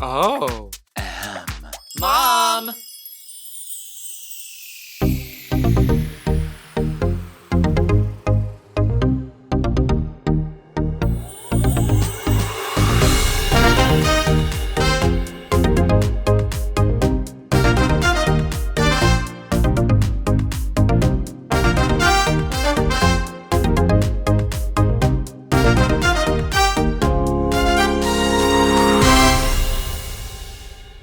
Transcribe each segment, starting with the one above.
Oh. Mom!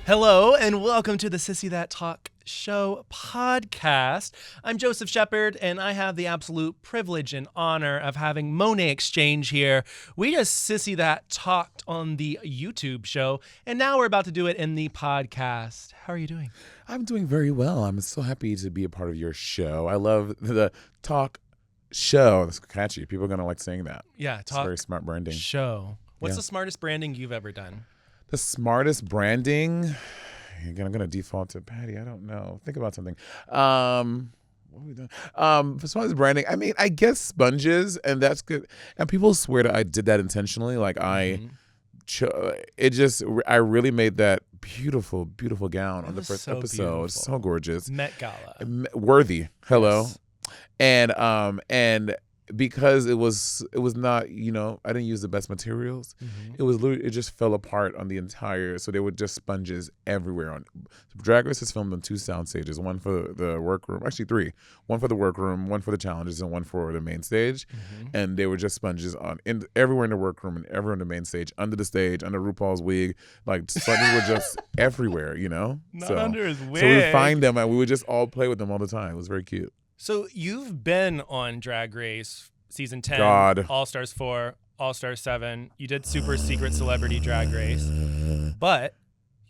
Hello, and welcome to the Sissy That Talk Show podcast. I'm Joseph Shepard, and I have the absolute privilege and honor of having Monét X Change here. We just Sissy That talked on the YouTube show, and now we're about to do it in the podcast. How are you doing? I'm doing very well. I'm so happy to be a part of your show. I love the talk show. That's catchy. People are going to like saying that. Yeah, It's very smart branding. show. What's Yeah. the smartest branding you've ever done? The smartest branding. Again, I'm going to default to Patty. I don't know. Think about something. What are we doing? For smartest branding, I mean, I guess sponges, and that's good. And people swear that I did that intentionally. Like I really made that beautiful, beautiful gown on the was first so episode. beautiful. So gorgeous. Met Gala. Worthy. Hello. Yes. And because it was not, I didn't use the best materials. It was literally, it just fell apart on the entire, so there were just sponges everywhere. Drag Race is filmed on 2 sound stages, one for the workroom, actually 3, one for the workroom, one for the challenges, and one for the main stage. And there were just sponges everywhere in the workroom and everywhere in the main stage, under the stage, under RuPaul's wig, like sponges were just everywhere, Not under his wig. So we would find them and we would just all play with them all the time. It was very cute. So you've been on Drag Race season 10, God. All-Stars 4, All-Stars 7. You did Super Secret Celebrity Drag Race. But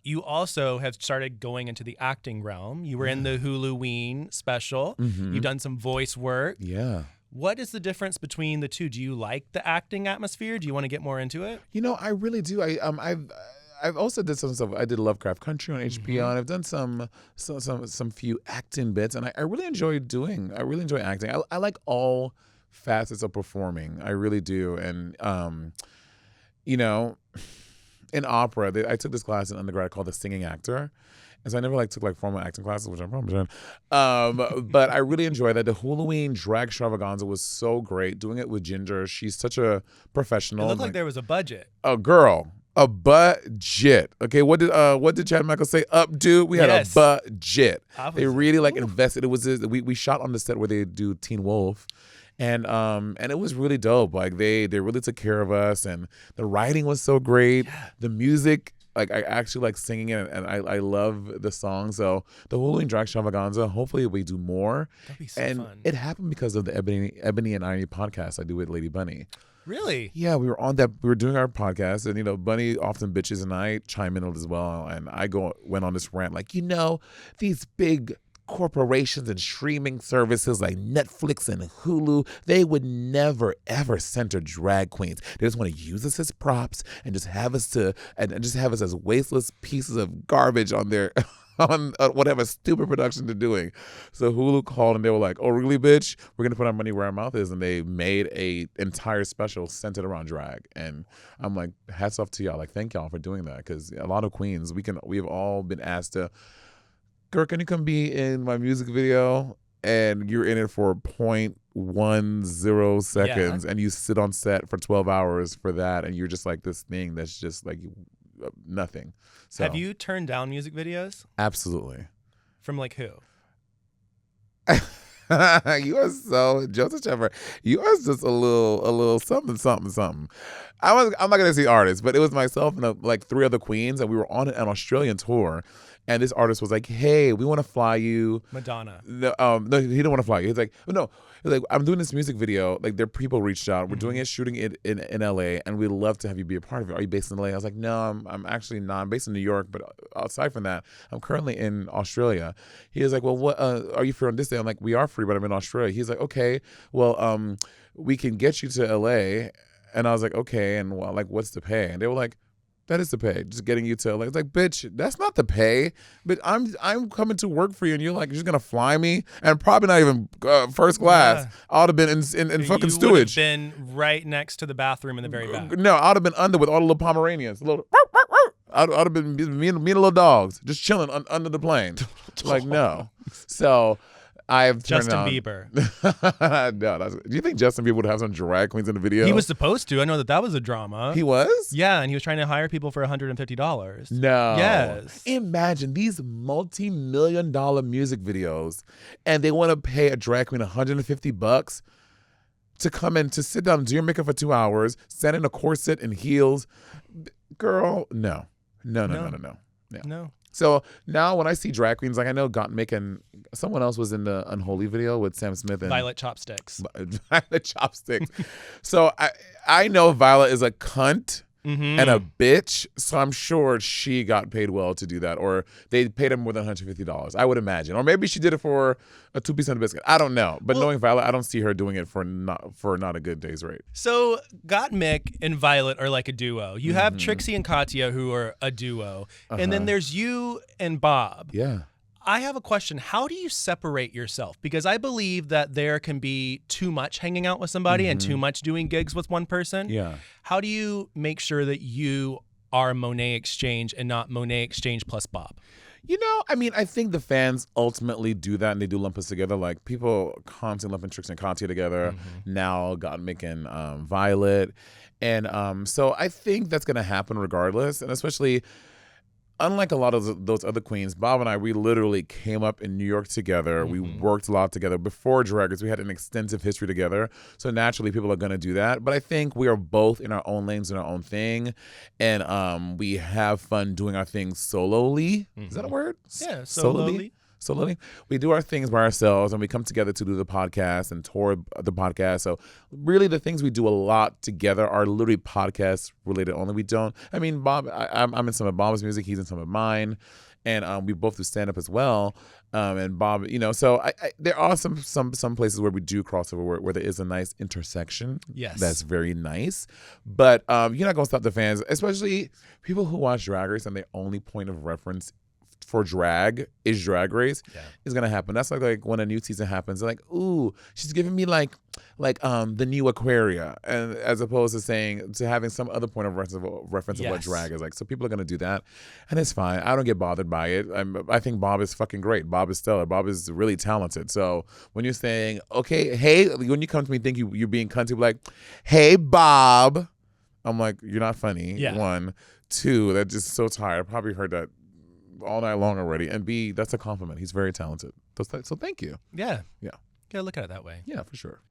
you also have started going into the acting realm. You were in the Halloween special. You've done some voice work. Yeah. What is the difference between the two? Do you like the acting atmosphere? Do you want to get more into it? I really do. I've also did some stuff. I did Lovecraft Country on HBO, and I've done some few acting bits, and I really enjoy doing. I really enjoy acting. I like all facets of performing. I really do. And in opera, I took this class in undergrad called the singing actor. And so I never took formal acting classes, which I'm probably doing. But I really enjoyed that. The Halloween drag extravaganza was so great. Doing it with Ginger, she's such a professional. It looked like there was a budget. A girl. A budget. Okay, what did Chad Michael say? Up, dude. We had a budget. They really invested. It was we shot on the set where they do Teen Wolf, and it was really dope. Like they really took care of us, and the writing was so great. Yeah. The music, I actually like singing it, and I love the song. So the Halloween drag extravaganza. Hopefully we do more. That'd be so fun. It happened because of the Ebony and Irony podcast I do with Lady Bunny. Really? Yeah, we were on that. We were doing our podcast, and Bunny often bitches, and I chime in as well. And I went on this rant, these big corporations and streaming services like Netflix and Hulu, they would never ever center drag queens. They just want to use us as props and just have us as wasteless pieces of garbage on their. On whatever stupid production they're doing. So Hulu called and they were like, oh, really, bitch? We're going to put our money where our mouth is. And they made a entire special centered around drag. And I'm like, hats off to y'all. Thank y'all for doing that. Because a lot of queens, we've all been asked to, girl, can you come be in my music video? And you're in it for 0.10 seconds. And you sit on set for 12 hours for that. And you're just this thing that's just nothing. So, have you turned down music videos? Absolutely. From who? You are so Joseph Shepard. You are just a little something. I'm not gonna say artists, but it was myself and 3 other queens, and we were on an Australian tour. And this artist was like, "Hey, we want to fly you." Madonna. No, he didn't want to fly you. He's like, "No." He's like, "I'm doing this music video. Their people reached out. We're doing it, shooting it in LA, and we'd love to have you be a part of it. Are you based in LA?" I was like, "No, I'm actually not. I'm based in New York, but aside from that, I'm currently in Australia." He was like, "Well, what are you free on this day?" I'm like, "We are free, but I'm in Australia." He's like, "Okay, well, we can get you to LA." And I was like, "Okay, and what's the pay?" And they were like, That is the pay. Just getting you to it's like, bitch, that's not the pay. But I'm coming to work for you, and you're just gonna fly me, and probably not even first class. Yeah. I would have been in fucking stewage. You would have been right next to the bathroom in the very back. No, I would have been under with all the little Pomeranians. I'd have been me and the little dogs just chilling under the plane. Like, no. So I've turned Justin on Bieber. No, do you think Justin Bieber would have some drag queens in the video? He was supposed to. I know that was a drama. He was? Yeah, and he was trying to hire people for $150. No. Yes. Imagine these multi-million-dollar music videos, and they want to pay a drag queen $150 to come in to sit down and do your makeup for 2 hours, stand in a corset and heels. Girl, no. No. No. So now when I see drag queens, like I know Gottmik and someone else was in the Unholy video with Sam Smith and Violet Chopsticks. Violet Chopsticks. So I know Violet is a cunt and a bitch, so I'm sure she got paid well to do that, or they paid her more than $150, I would imagine. Or maybe she did it for a 2% of biscuit. I don't know. But knowing Violet, I don't see her doing it for not a good day's rate. So Gottmik and Violet are like a duo. You have Trixie and Katya, who are a duo. And then there's you and Bob. Yeah. I have a question. How do you separate yourself? Because I believe that there can be too much hanging out with somebody and too much doing gigs with one person. Yeah. How do you make sure that you are Monét X Change and not Monét X Change plus Bob? You know, I mean, I think the fans ultimately do that, and they do lump us together. Like, people constantly lumping Trixie and Katya together. Now Gottmik and Violet. And so I think that's going to happen regardless. And especially, unlike a lot of those other queens, Bob and I, we literally came up in New York together. We worked a lot together. Before Drag Race, we had an extensive history together. So naturally, people are going to do that. But I think we are both in our own lanes, in our own thing. And we have fun doing our things solely. Is that a word? Yeah, solely. Solely. We do our things by ourselves, and we come together to do the podcast and tour the podcast. So really the things we do a lot together are literally podcast related only. We don't, I mean, Bob, I'm in some of Bob's music, he's in some of mine. And we both do stand up as well. And Bob, you know, so there are some places where we do crossover where there is a nice intersection. Yes. That's very nice. But you're not going to stop the fans, especially people who watch Drag Race and their only point of reference for drag is Drag Race. Is gonna happen. That's like when a new season happens, they're like, ooh, she's giving me like the new Aquaria, and as opposed to having some other point of reference of what drag is like. So people are gonna do that, and it's fine. I don't get bothered by it. I think Bob is fucking great. Bob is stellar. Bob is really talented. So when you're saying, okay, hey, when you come to me think you're being cunty, be like, hey, Bob, I'm like, you're not funny. Yeah. 1, 2, that's just so tired. I probably heard that all night long already. And B, that's a compliment. He's very talented. So thank you. Yeah. Yeah. Gotta look at it that way. Yeah, for sure.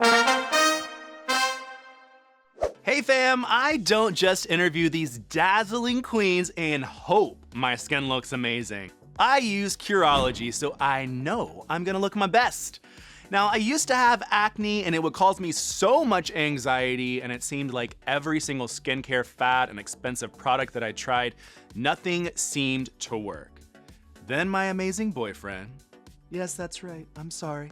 Hey fam, I don't just interview these dazzling queens and hope my skin looks amazing. I use Curology, so I know I'm gonna look my best. Now, I used to have acne and it would cause me so much anxiety, and it seemed like every single skincare fad and expensive product that I tried, nothing seemed to work. Then my amazing boyfriend, yes, that's right, I'm sorry,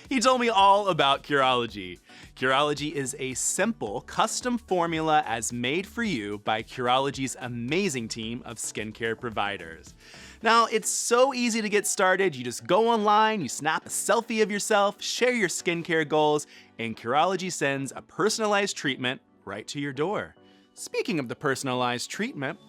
he told me all about Curology. Curology is a simple, custom formula as made for you by Curology's amazing team of skincare providers. Now, it's so easy to get started. You just go online, you snap a selfie of yourself, share your skincare goals, and Curology sends a personalized treatment right to your door. Speaking of the personalized treatment,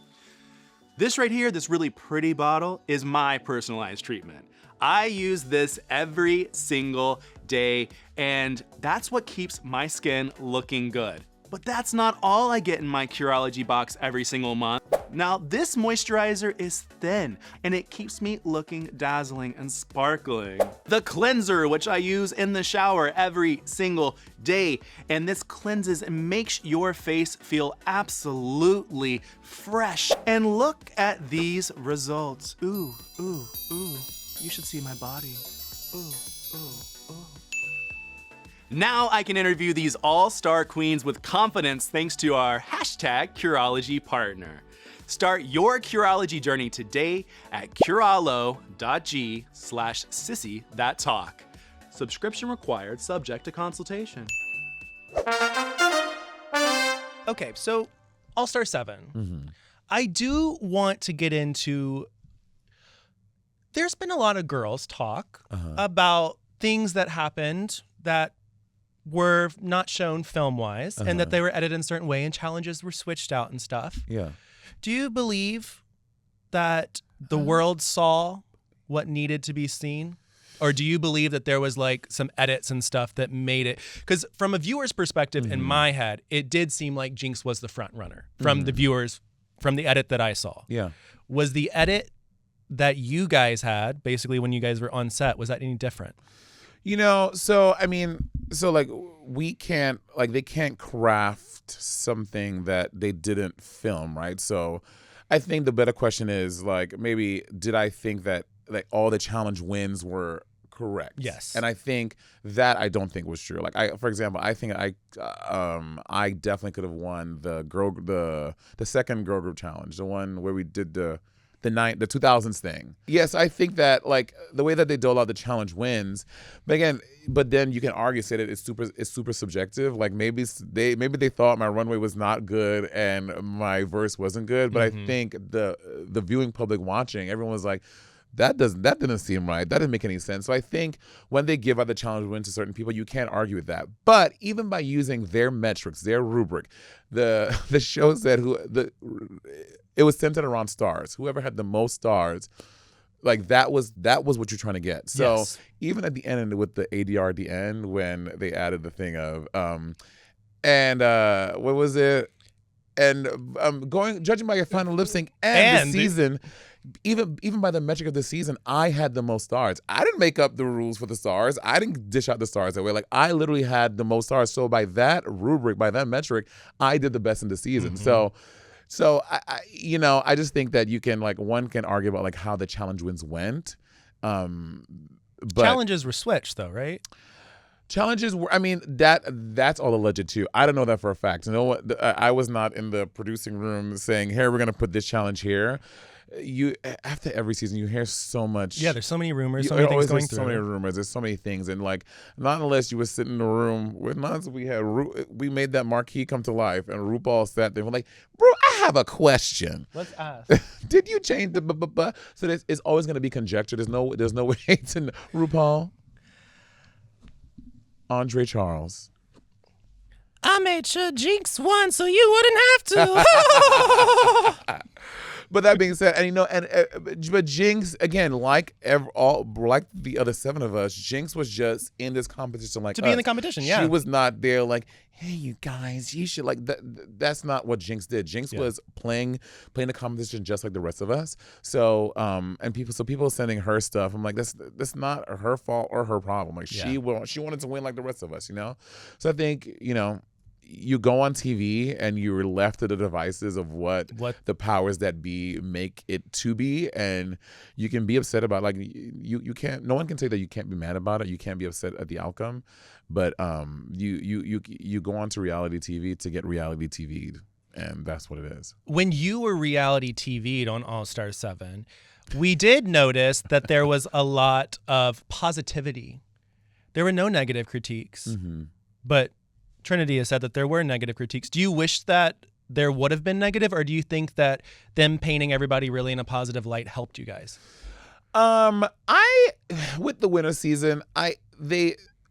this right here, this really pretty bottle, is my personalized treatment. I use this every single day, and that's what keeps my skin looking good. But that's not all I get in my Curology box every single month. Now, this moisturizer is thin, and it keeps me looking dazzling and sparkling. The cleanser, which I use in the shower every single day, and this cleanses and makes your face feel absolutely fresh. And look at these results. Ooh, ooh, ooh. You should see my body. Ooh, ooh, ooh. Now I can interview these all-star queens with confidence thanks to our #Curology partner. Start your Curology journey today at curolo.g/sissy.talk. Subscription required, subject to consultation. Okay, so All-Star 7. I do want to get into, there's been a lot of girls talk about things that happened that were not shown film-wise and that they were edited in a certain way and challenges were switched out and stuff. Yeah. Do you believe that the world saw what needed to be seen? Or do you believe that there was like some edits and stuff that made it? Because from a viewer's perspective, in my head, it did seem like Jinx was the front runner from the viewers, from the edit that I saw. Yeah. Was the edit that you guys had, basically when you guys were on set, was that any different? So I mean, like we can't, like they can't craft something that they didn't film, right? So I think the better question is like, maybe did I think that like all the challenge wins were correct? Yes. And I think that I don't think was true. Like for example, I think I definitely could have won the second girl group challenge, the one where we did the 2000s thing. Yes, I think that like the way that they dole out the challenge wins, but then you can argue say that it's super subjective. Like maybe they thought my runway was not good and my verse wasn't good, but I think the viewing public watching, everyone was like, that didn't seem right. That didn't make any sense. So I think when they give out the challenge win to certain people, you can't argue with that. But even by using their metrics, their rubric, the show said it was centered around stars. Whoever had the most stars, like that was what you're trying to get. So even at the end with the ADR at the end when they added the thing of what was it? And judging by your final lip sync and the season. Even by the metric of the season, I had the most stars. I didn't make up the rules for the stars. I didn't dish out the stars that way. Like I literally had the most stars. So by that rubric, by that metric, I did the best in the season. So I just think that you can one can argue about like how the challenge wins went. But challenges were switched though, right? Challenges were, I mean, that's all alleged too. I don't know that for a fact. I was not in the producing room saying, "Here, we're gonna put this challenge here." After every season you hear so much. Yeah, there's so many rumors, so many things going through. So many rumors, there's so many things, and like not unless you were sitting in the room with us, we made that marquee come to life, and RuPaul sat there and we're like, "Bro, I have a question. Let's ask. Did you change the So it's always going to be conjecture. There's no way to RuPaul. Andre Charles. I made sure Jinx won so you wouldn't have to. But that being said, but Jinx again, like the other seven of us, Jinx was just in this competition, like to be in the competition. Yeah, she was not there. Like, hey, you guys, you should like that. That's not what Jinx did. Jinx was playing the competition just like the rest of us. So, and people sending her stuff. I'm like, that's not her fault or her problem. Like, she wanted to win like the rest of us, So I think you go on TV and you're left to the devices of what the powers that be make it to be, and you can be upset about you can't. No one can say that you can't be mad about it. You can't be upset at the outcome, but you go on to reality TV to get reality TV'd, and that's what it is. When you were reality TV'd on All Star 7, we did notice that there was a lot of positivity. There were no negative critiques, but Trinity has said that there were negative critiques. Do you wish that there would have been negative, or do you think that them painting everybody really in a positive light helped you guys? With the winter season,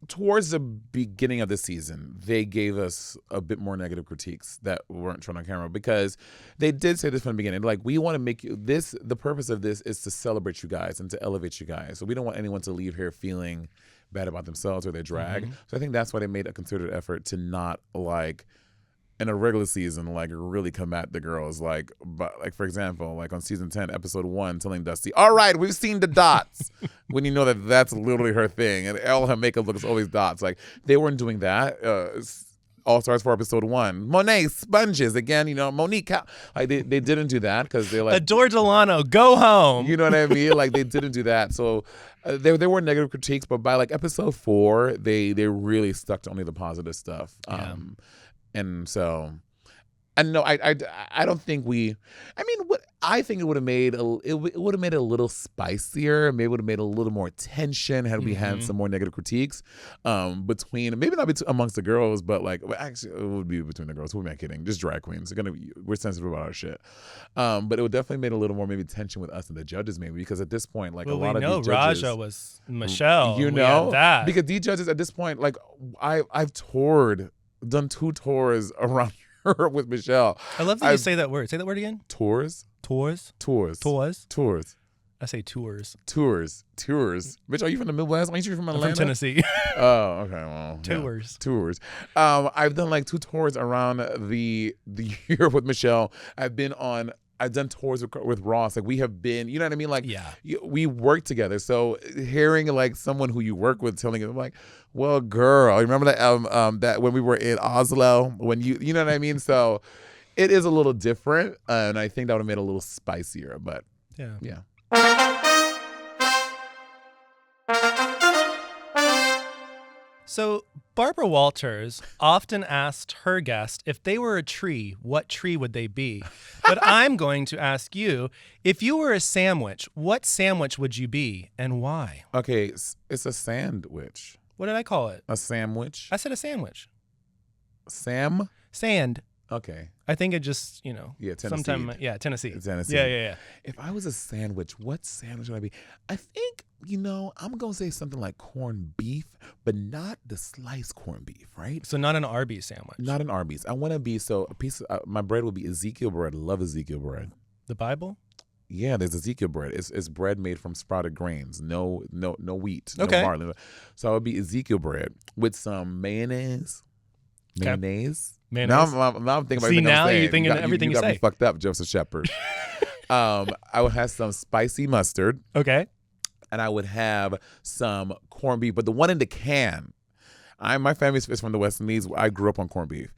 towards the beginning of the season, they gave us a bit more negative critiques that weren't shown on camera, because they did say this from the beginning. Like, we want to make this, the purpose of this is to celebrate you guys and to elevate you guys. So we don't want anyone to leave here feeling bad about themselves or their drag. So I think that's why they made a concerted effort to not, like, in a regular season, like, really come at the girls. Like for example, like on season 10, episode 1, telling Dusty, "All right, we've seen the dots," when you know that that's literally her thing, and all her makeup looks always dots. Like, they weren't doing that. All Stars for episode 1, Monet sponges again. Monique, like they didn't do that because they're like, Adore Delano, go home. You know what I mean? Like, they didn't do that. So there were negative critiques, but by like episode 4, they really stuck to only the positive stuff. And so, and no, I don't think I think it would have made it would have made it a little spicier. Maybe it would have made a little more tension had we had some more negative critiques between, maybe not amongst the girls, but like, actually it would be between the girls. Who am I kidding? Just drag queens. We're sensitive about our shit. But it would definitely made a little more maybe tension with us and the judges, maybe, because at this point, like, a lot of these judges, Raja was Michelle. That because these judges at this point, like, I've done 2 tours around Europe with Michelle. I love that you say that word. Say that word again. Tours. Tours. Tours. Tours. Tours. I say tours. Tours. Bitch, are you from the Midwest? Aren't you from Atlanta? I'm from Tennessee. Oh, okay. Well, Tours. Yeah. Tours. I've done like 2 tours around the year with Michelle. I've done tours with Ross. Like we have been, you know what I mean? Like we work together. So hearing like someone who you work with telling you, I'm like, well, girl, you remember that that when we were in Oslo, when you know what I mean? So it is a little different, and I think that would have made it a little spicier. But yeah. So Barbara Walters often asked her guest if they were a tree, what tree would they be? But I'm going to ask you, if you were a sandwich, what sandwich would you be and why? Okay, it's a sandwich. What did I call it? A sandwich. I said a sandwich. Sand. Okay. I think it just, Yeah, Tennessee. sometime, Tennessee. Tennessee. Yeah. If I was a sandwich, what sandwich would I be? I think, I'm going to say something like corned beef, but not the sliced corned beef, right? So not an Arby's sandwich. Not an Arby's. I want to be, a piece of, my bread would be Ezekiel bread. I love Ezekiel bread. The Bible? Yeah, there's Ezekiel bread. It's bread made from sprouted grains. No wheat. Okay. No barley. So it would be Ezekiel bread with some mayonnaise. Mayonnaise. Now I'm thinking about See, everything now I'm saying. you're thinking everything you you got say. me fucked up, Joseph Shepard. I would have some spicy mustard. Okay. And I would have some corned beef, but the one in the can. My family's from the West Indies. I grew up on corned beef.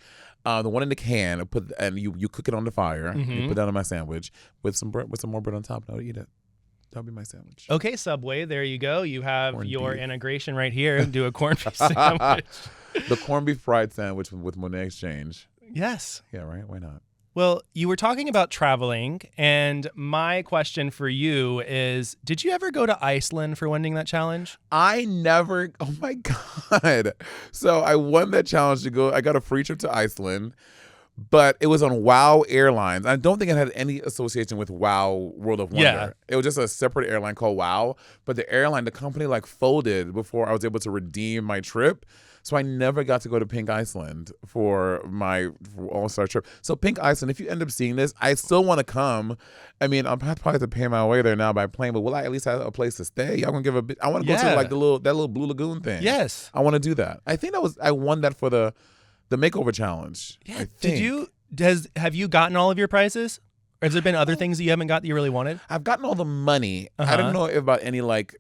The one in the can, you cook it on the fire. You put that on my sandwich with some bread, with some more bread on top, and I would eat it. That would be my sandwich. Okay, Subway, there you go. You have Corned your beef. integration right here. Do a corned beef sandwich. The corned beef fried sandwich with Monét X Change. Yes. Yeah, right? Why not? Well, you were talking about traveling, and my question for you is, did you ever go to Iceland for winning that challenge? I never, oh my God. So I won that challenge to go. I got a free trip to Iceland, but it was on WOW Airlines. I don't think it had any association with WOW World of Wonder. Yeah. It was just a separate airline called WOW, but the company like folded before I was able to redeem my trip. So I never got to go to Pink Iceland for my All-Star trip. So Pink Iceland, if you end up seeing this, I still want to come. I mean, I'll probably have to pay my way there now by plane, but will I at least have a place to stay? Y'all gonna give a bit? I want to go to like that little Blue Lagoon thing. Yes. I want to do that. I think I won that for the makeover challenge. Yeah. I think. Have you gotten all of your prizes? Or has there been other things that you haven't got that you really wanted? I've gotten all the money. I don't know about any like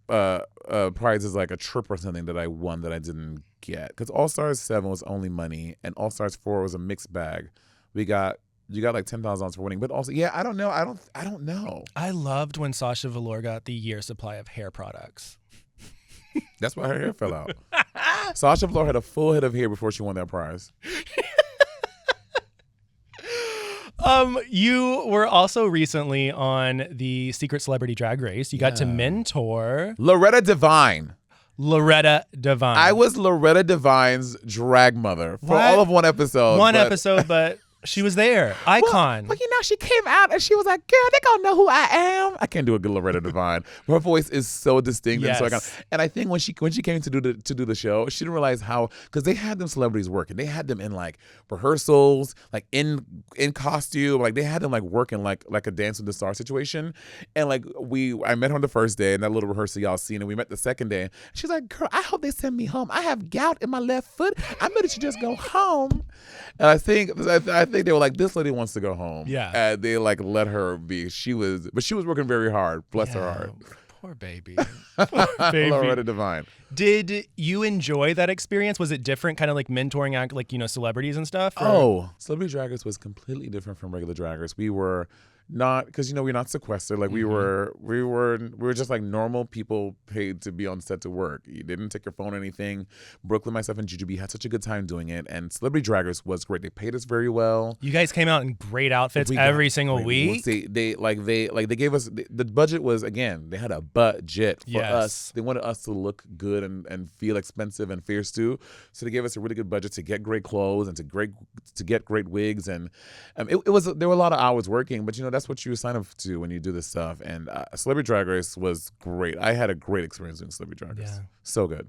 prizes like a trip or something that I won that I didn't get, because All Stars 7 was only money and All Stars 4 was a mixed bag. You got like $10,000 for winning, but also I don't know. I don't know. I loved when Sasha Velour got the year supply of hair products. That's why her hair fell out. Sasha Velour had a full head of hair before she won that prize. You were also recently on the Secret Celebrity Drag Race. You got to mentor Loretta Devine. I was Loretta Devine's drag mother for all of one episode. But she was there. Icon. Well, she came out and she was like, girl, they gonna know who I am. I can't do a good Loretta Devine. Her voice is so distinct and so iconic. And I think when she came to do the show, she didn't realize how, because they had them celebrities working. They had them in like rehearsals, like in costume, like they had them like working like a Dance with the Stars situation. And like I met her on the first day in that little rehearsal y'all seen, and we met the second day. She's like, girl, I hope they send me home. I have gout in my left foot. I bet you just go home. And I think they were like, this lady wants to go home. Yeah. And they like let her be. She was working very hard. Bless her heart. Poor baby. Poor baby. Loretta Devine. Did you enjoy that experience? Was it different, kind of like mentoring out, like, celebrities and stuff? Or? Oh, Celebrity Drag Race was completely different from regular Drag Race. We were not, because we're not sequestered. Like we were just like normal people paid to be on set to work. You didn't take your phone or anything. Brooklyn, myself, and Jujubee had such a good time doing it, and Celebrity Drag Race was great. They paid us very well. You guys came out in great outfits every single week. They gave us the budget was, again, they had a budget for us. They wanted us to look good and feel expensive and fierce too. So they gave us a really good budget to get great clothes and to get great wigs, and there were a lot of hours working, but that's what you sign up to when you do this stuff. And Celebrity Drag Race was great. I had a great experience doing Celebrity Drag Race. Yeah. So good.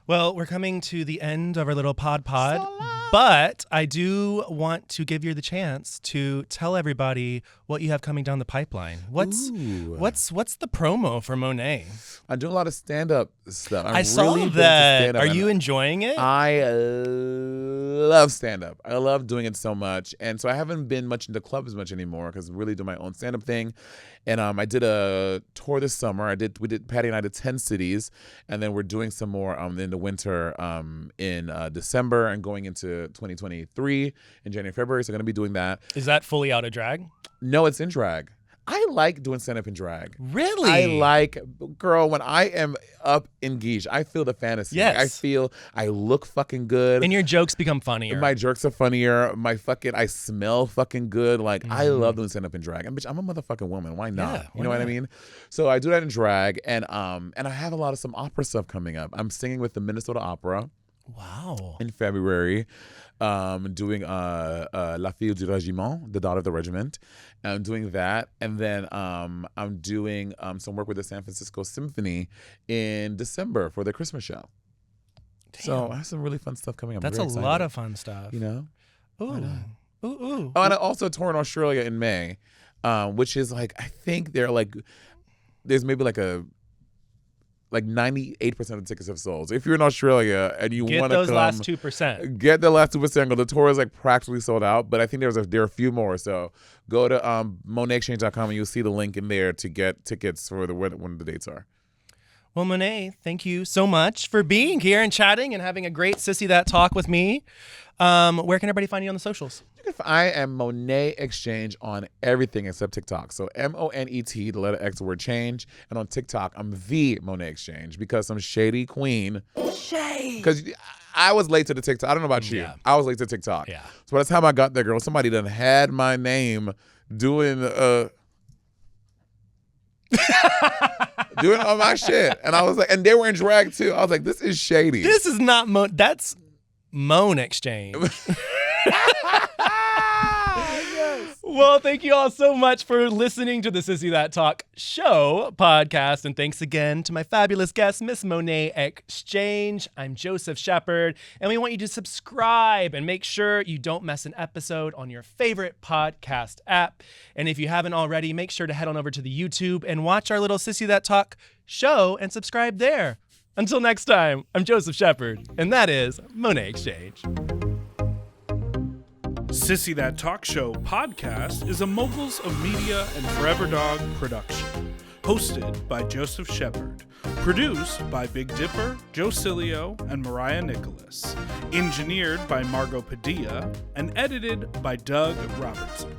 Well, we're coming to the end of our little pod, but I do want to give you the chance to tell everybody what you have coming down the pipeline. What's the promo for Monét? I do a lot of stand-up stuff. I saw that. Are you enjoying it? I love stand-up. I love doing it so much. And so I haven't been much into clubs much anymore because I really do my own stand-up thing. And I did a tour this summer. Patty and I did 10 cities. And then we're doing some more in the winter in December and going into 2023 in January, February. So I'm going to be doing that. Is that fully out of drag? No, it's in drag. I like doing stand-up in drag. Really? Girl, when I am up in Geesh, I feel the fantasy. Yes. I look fucking good. And your jokes become funnier. My jokes are funnier. I smell fucking good. Like, I love doing stand-up in drag. And bitch, I'm a motherfucking woman. Why not? Yeah, you know what I mean? So I do that in drag. And I have a lot of some opera stuff coming up. I'm singing with the Minnesota Opera. Wow. In February. Doing La Fille du Régiment, the daughter of the regiment. I'm doing that. And then I'm doing some work with the San Francisco Symphony in December for their Christmas show. Damn. So I have some really fun stuff coming up. That's a lot of fun stuff. You know? Ooh. Oh, and I also tour in Australia in May, which is like, I think there's maybe like 98% of the tickets have sold. So if you're in Australia and you want to come, get those last 2%. Get the last 2%. The tour is like practically sold out, but I think there are a few more. So go to MonéXChange.com and you'll see the link in there to get tickets for when the dates are. Well, Monét, thank you so much for being here and chatting and having a great Sissy That talk with me. Where can everybody find you on the socials? I am Monét X Change on everything except TikTok. So Monet, the letter X, the word change. And on TikTok, I'm the Monét X Change because some shady queen. Because I was late to the TikTok. I don't know about you. Yeah. I was late to TikTok. Yeah. So by the time I got there, girl, somebody done had my name doing doing all my shit. And I was like, and they were in drag too. I was like, this is shady. This is not that's Monét X Change. Yes. Well, thank you all so much for listening to the Sissy That Talk show podcast. And thanks again to my fabulous guest, Miss Monét X Change. I'm Joseph Shepard, and we want you to subscribe and make sure you don't miss an episode on your favorite podcast app. And if you haven't already, make sure to head on over to the YouTube and watch our little Sissy That Talk show and subscribe there. Until next time, I'm Joseph Shepard, and that is Monét X Change. Sissy That Talk Show podcast is a Moguls of Media and Forever Dog production. Hosted by Joseph Shepard. Produced by Big Dipper, Joe Cilio, and Mariah Nicholas. Engineered by Margot Padilla. And edited by Doug Robertson.